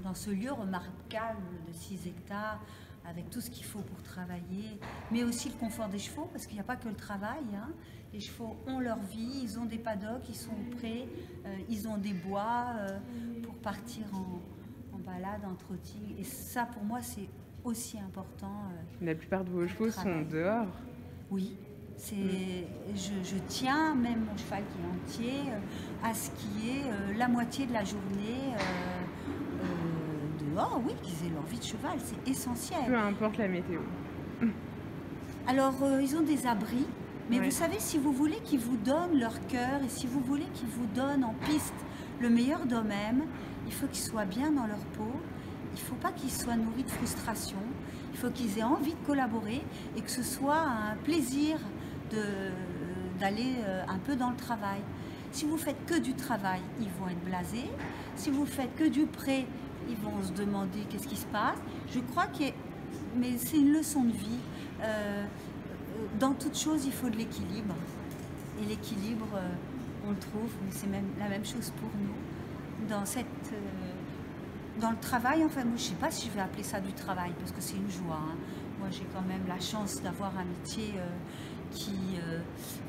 dans ce lieu remarquable de 6 hectares, avec tout ce qu'il faut pour travailler, mais aussi le confort des chevaux, parce qu'il n'y a pas que le travail. Hein. Les chevaux ont leur vie, ils ont des paddocks, ils sont prêts, ils ont des bois pour partir en balade, en trotting. Et ça, pour moi, c'est aussi important. La plupart de vos chevaux sont dehors? Oui. Je tiens, même mon cheval qui est entier, à ce qui est la moitié de la journée dehors, oui, qu'ils aient leur vie de cheval, c'est essentiel. Peu importe la météo. Alors, ils ont des abris, mais vous savez, si vous voulez qu'ils vous donnent leur cœur et si vous voulez qu'ils vous donnent en piste le meilleur d'eux-mêmes, il faut qu'ils soient bien dans leur peau, il ne faut pas qu'ils soient nourris de frustration, il faut qu'ils aient envie de collaborer et que ce soit un plaisir d'aller un peu dans le travail. Si vous faites que du travail, ils vont être blasés. Si vous faites que du prêt, ils vont se demander qu'est-ce qui se passe. Je crois mais c'est une leçon de vie. Dans toute chose, il faut de l'équilibre. Et l'équilibre, on le trouve, mais c'est même la même chose pour nous. Dans le travail, enfin, moi, je ne sais pas si je vais appeler ça du travail, parce que c'est une joie. Hein. Moi, j'ai quand même la chance d'avoir un métier qui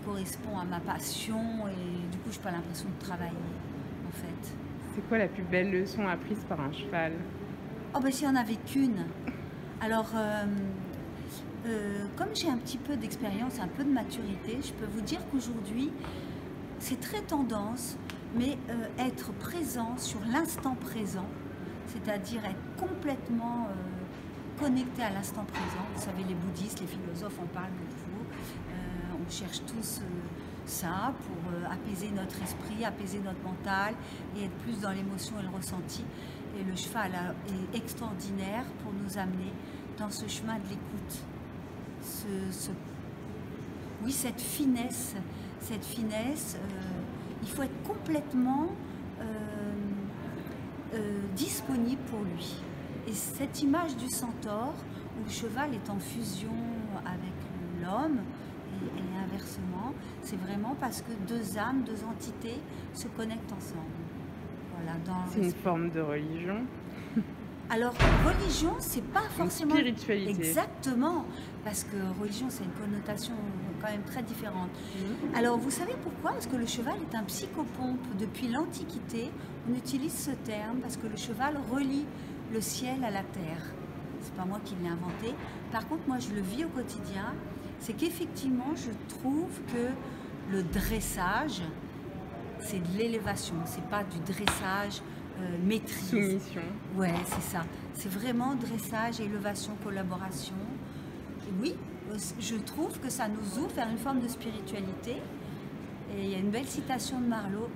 correspond à ma passion et du coup, je n'ai pas l'impression de travailler, en fait. C'est quoi la plus belle leçon apprise par un cheval? Oh ben, s'il n'y en avait qu'une. Alors, comme j'ai un petit peu d'expérience, un peu de maturité, je peux vous dire qu'aujourd'hui, c'est très tendance, mais être présent sur l'instant présent, c'est-à-dire être complètement connecté à l'instant présent. Vous savez, les bouddhistes, les philosophes en parlent beaucoup. On cherche tous ça pour apaiser notre esprit, apaiser notre mental et être plus dans l'émotion et le ressenti. Et le cheval est extraordinaire pour nous amener dans ce chemin de l'écoute. Oui, cette finesse, il faut être complètement disponible pour lui. Et cette image du centaure, où le cheval est en fusion avec l'homme, et inversement, c'est vraiment parce que deux âmes, deux entités se connectent ensemble. Voilà, c'est une forme de religion. Alors, religion, c'est pas forcément... Une spiritualité. Exactement, parce que religion, c'est une connotation quand même très différente. Alors, vous savez pourquoi? Parce que le cheval est un psychopompe. Depuis l'Antiquité, on utilise ce terme parce que le cheval relie le ciel à la terre. C'est pas moi qui l'ai inventé. Par contre, moi, je le vis au quotidien. C'est qu'effectivement, je trouve que le dressage, c'est de l'élévation. C'est pas du dressage maîtrise. Soumission. Ouais, c'est ça. C'est vraiment dressage, élévation, collaboration. Et oui, je trouve que ça nous ouvre vers une forme de spiritualité. Et il y a une belle citation de Malraux,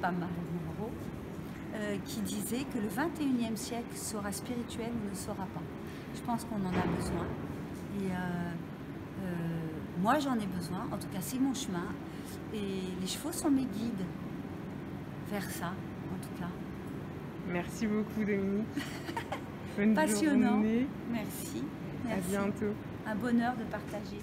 pas Malraux, qui disait que le 21e siècle sera spirituel ou ne sera pas. Je pense qu'on en a besoin. Et moi, j'en ai besoin. En tout cas, c'est mon chemin. Et les chevaux sont mes guides vers ça, en tout cas. Merci beaucoup, Dominique. Bonne Passionnant. journée. Merci. À bientôt. Un bonheur de partager.